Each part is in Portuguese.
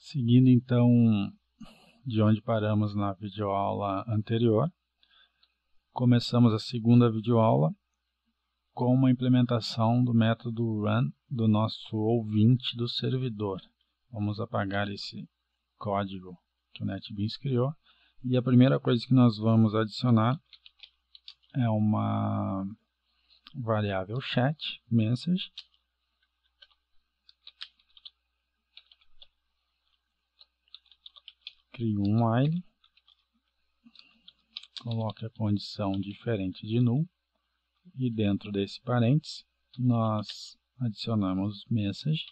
Seguindo então de onde paramos na videoaula anterior, começamos a segunda videoaula com uma implementação do método run do nosso ouvinte do servidor. Vamos apagar esse código que o NetBeans criou e a primeira coisa que nós vamos adicionar é uma variável chat message. Crio um while, coloque a condição diferente de null e dentro desse parênteses nós adicionamos message,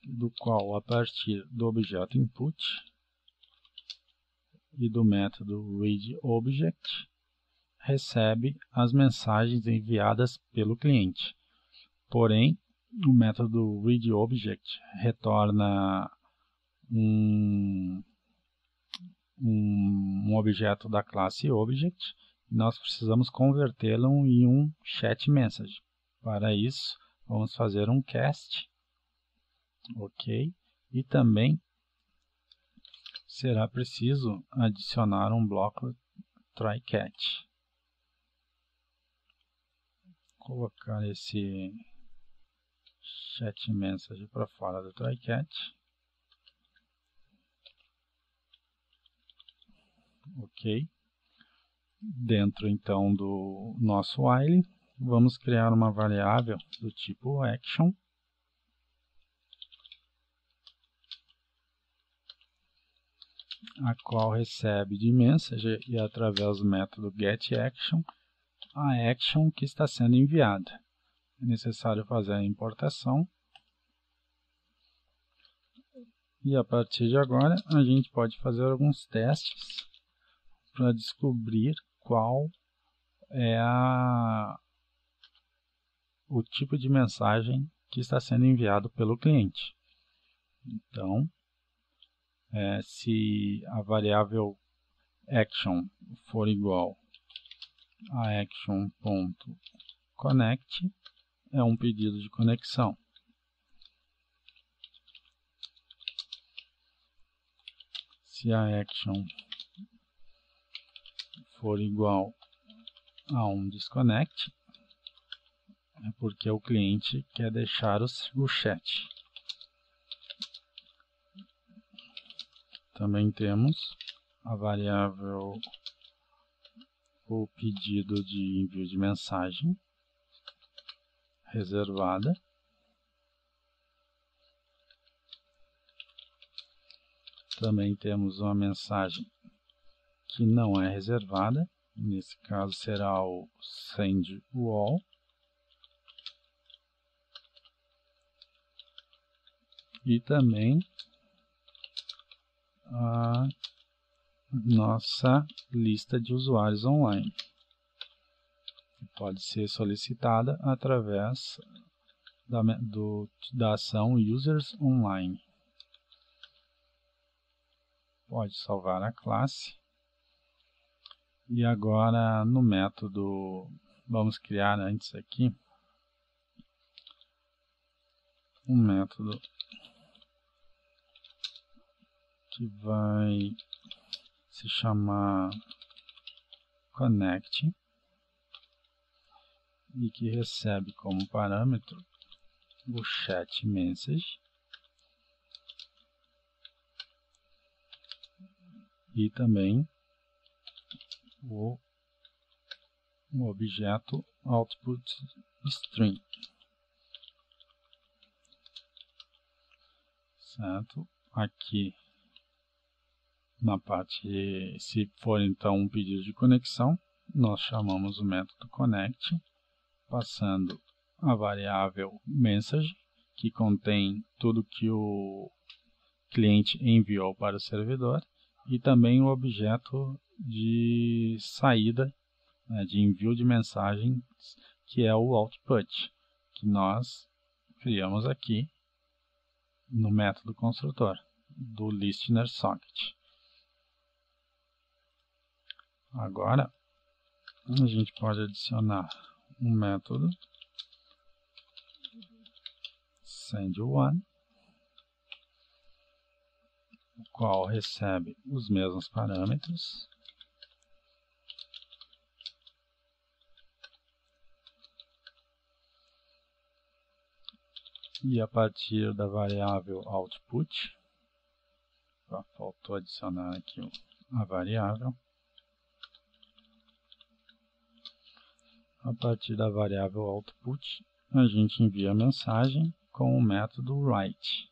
do qual a partir do objeto input e do método readObject recebe as mensagens enviadas pelo cliente. Porém, o método readObject retorna um objeto da classe Object, e nós precisamos convertê-lo em um chat message. Para isso, vamos fazer um cast, ok, e também será preciso adicionar um bloco try-catch. Colocar esse chat message para fora do try-catch. Ok. Dentro então do nosso while, vamos criar uma variável do tipo action, a qual recebe de message e através do método getAction a action que está sendo enviada. É necessário fazer a importação e a partir de agora a gente pode fazer alguns testes para descobrir qual é o tipo de mensagem que está sendo enviado pelo cliente. Então, se a variável action for igual a action.connect, é um pedido de conexão. Se a action for igual a um disconnect, é porque o cliente quer deixar o chat. Também temos a variável o pedido de envio de mensagem reservada. Também temos uma mensagem que não é reservada, nesse caso será o sendWall. E também a nossa lista de usuários online, que pode ser solicitada através da ação Users Online. Pode salvar a classe. E agora no método, vamos criar antes aqui um método que vai se chamar connect e que recebe como parâmetro o chat message e também o objeto output string, certo? Aqui na parte, se for então um pedido de conexão, nós chamamos o método connect, passando a variável message, que contém tudo que o cliente enviou para o servidor, e também o objeto de saída, de envio de mensagens, que é o output, que nós criamos aqui no método construtor do listener socket. Agora a gente pode adicionar um método sendOne qual recebe os mesmos parâmetros. E a partir da variável output, faltou adicionar aqui a variável. A partir da variável output, a gente envia a mensagem com o método write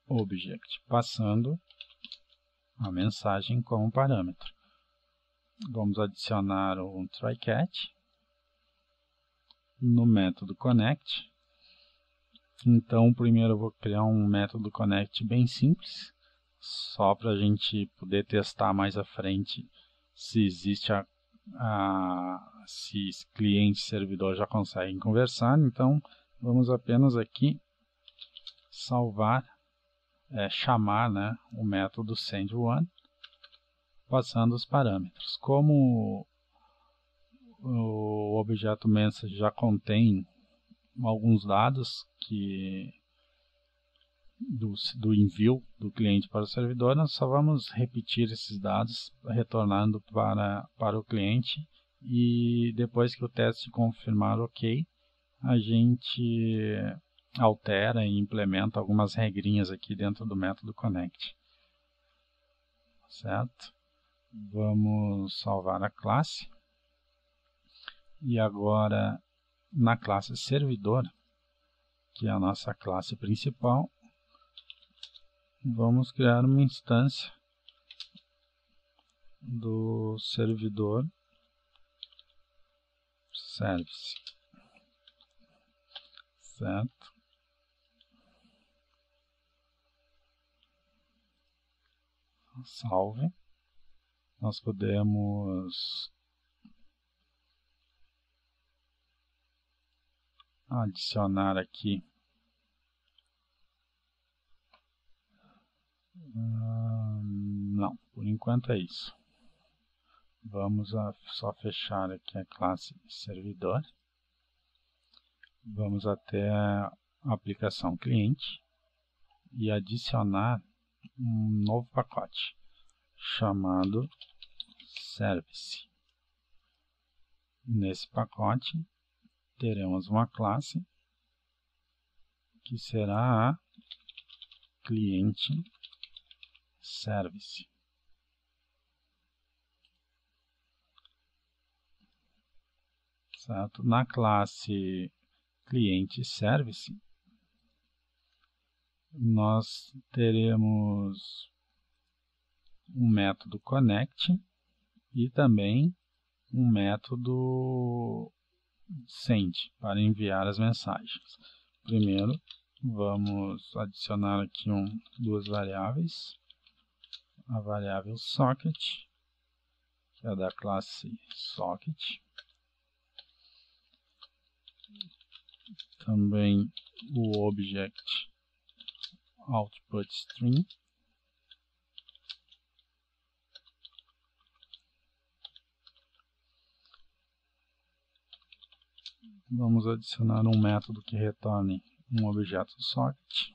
object, passando a mensagem como parâmetro. Vamos adicionar um try-catch no método connect. Então, primeiro eu vou criar um método connect bem simples, só para a gente poder testar mais à frente se existe se cliente e servidor já conseguem conversar. Então, vamos apenas aqui salvar, chamar, né, o método send1, passando os parâmetros. Como o objeto message já contém alguns dados do envio do cliente para o servidor, nós só vamos repetir esses dados retornando para o cliente, e depois que o teste confirmar ok, a gente altera e implementa algumas regrinhas aqui dentro do método connect. Certo? Vamos salvar a classe. E agora, na classe servidor, que é a nossa classe principal, vamos criar uma instância do servidor service. Certo? Salve. Nós podemos adicionar aqui não, por enquanto é isso. Vamos só fechar aqui a classe servidor. Vamos até a aplicação cliente e adicionar um novo pacote chamado service. Nesse pacote teremos uma classe que será a cliente service. Certo? Na classe cliente service, nós teremos um método connect e também um método send para enviar as mensagens. Primeiro, vamos adicionar aqui duas variáveis. A variável socket, que é da classe socket. Também o object output string. Vamos adicionar um método que retorne um objeto socket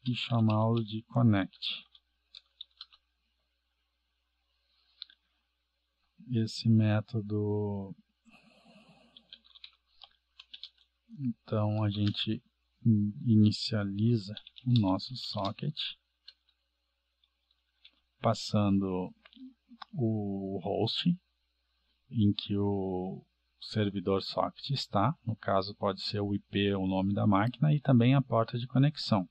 e chamá-lo de connect. Esse método, então a gente inicializa o nosso socket, passando o host em que o servidor socket está, no caso pode ser o IP, o nome da máquina, e também a porta de conexão.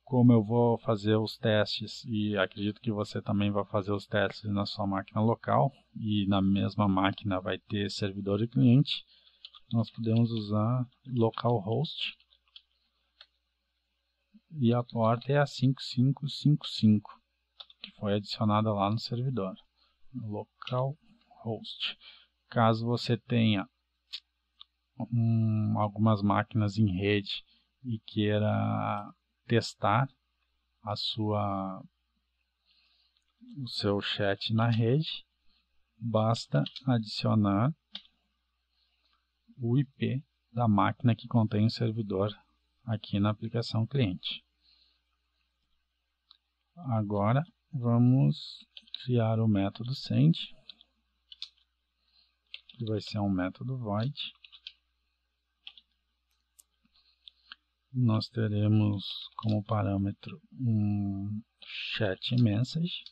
Como eu vou fazer os testes, e acredito que você também vai fazer os testes na sua máquina local, e na mesma máquina vai ter servidor e cliente, nós podemos usar localhost, e a porta é a 5555, que foi adicionada lá no servidor. Localhost. Caso você tenha algumas máquinas em rede e queira testar o seu chat na rede, basta adicionar o IP da máquina que contém o servidor aqui na aplicação cliente. Agora vamos criar o método send, que vai ser um método void. Nós teremos como parâmetro um chat message.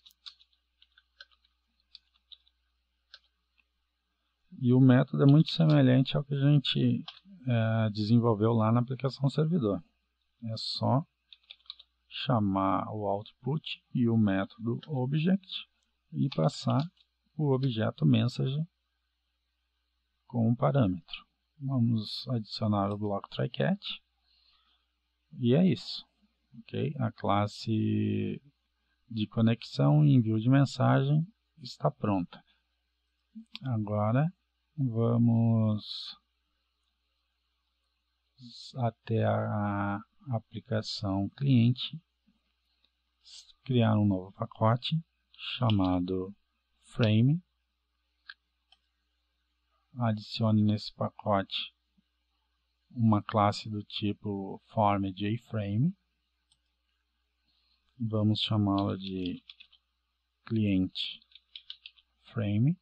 E o método é muito semelhante ao que a gente desenvolveu lá na aplicação servidor. É só chamar o output e o método object e passar o objeto message com um parâmetro. Vamos adicionar o bloco try-catch e é isso. Okay? A classe de conexão e envio de mensagem está pronta. Agora vamos até a aplicação cliente, criar um novo pacote chamado frame. Adicione nesse pacote uma classe do tipo form.jFrame. Vamos chamá-la de cliente frame.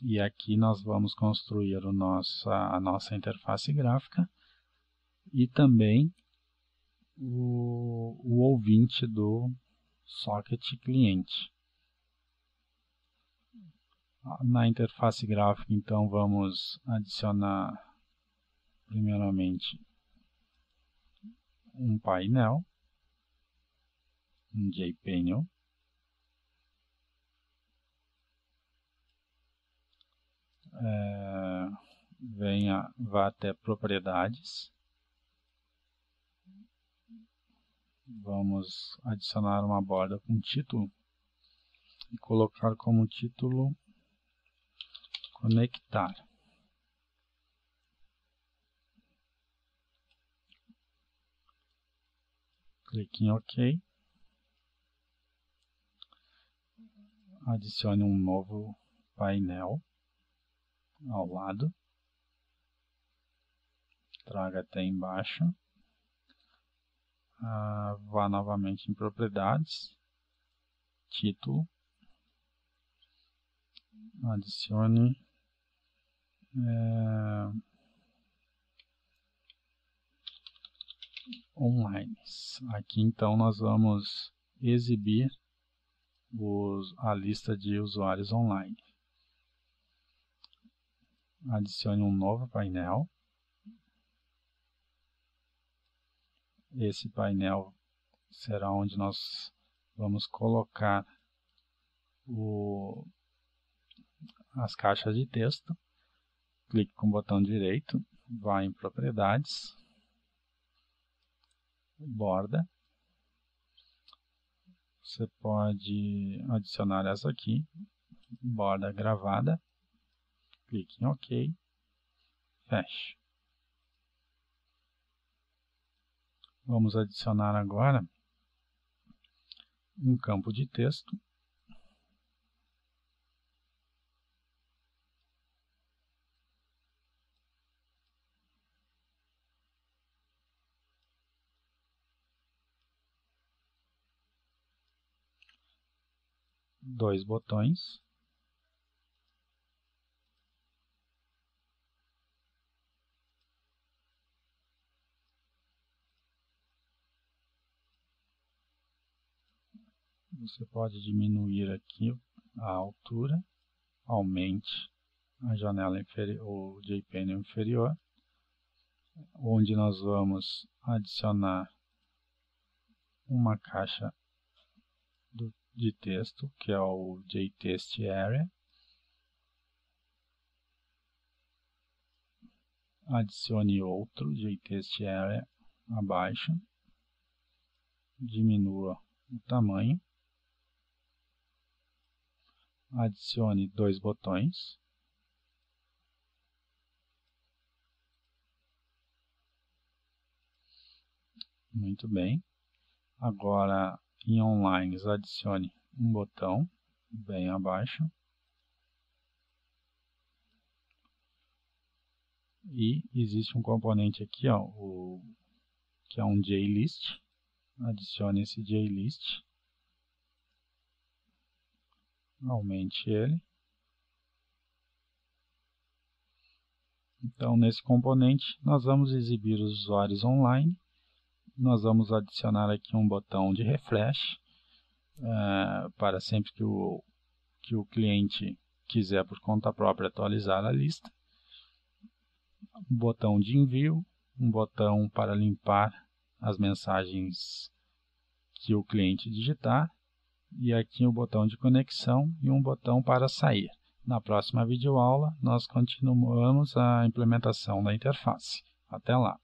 E aqui nós vamos construir a nossa interface gráfica e também o ouvinte do socket cliente. Na interface gráfica, então, vamos adicionar primeiramente um painel, um JPanel. Vá até propriedades. Vamos adicionar uma borda com título e colocar como título conectar. Clique em OK. Adicione um novo painel ao lado. Traga até embaixo. Vá novamente em propriedades. Título. Adicione online. Aqui então nós vamos exibir a lista de usuários online. Adicione um novo painel. Esse painel será onde nós vamos colocar as caixas de texto. Clique com o botão direito, vá em propriedades, borda. Você pode adicionar essa aqui, borda gravada. Clique em OK, feche. Vamos adicionar agora um campo de texto. Dois botões. Você pode diminuir aqui a altura, aumente a janela inferior, o JPanel inferior, onde nós vamos adicionar uma caixa de texto, que é o JTextArea. Adicione outro JTextArea abaixo, diminua o tamanho. Adicione dois botões. Muito bem. Agora, em online, adicione um botão bem abaixo. E existe um componente aqui, ó, o que é um JList. Adicione esse JList. Aumente ele. Então, nesse componente, nós vamos exibir os usuários online. Nós vamos adicionar aqui um botão de refresh, para sempre que o cliente quiser por conta própria atualizar a lista. Um botão de envio, um botão para limpar as mensagens que o cliente digitar, e aqui o botão de conexão e um botão para sair. Na próxima videoaula, nós continuamos a implementação da interface. Até lá!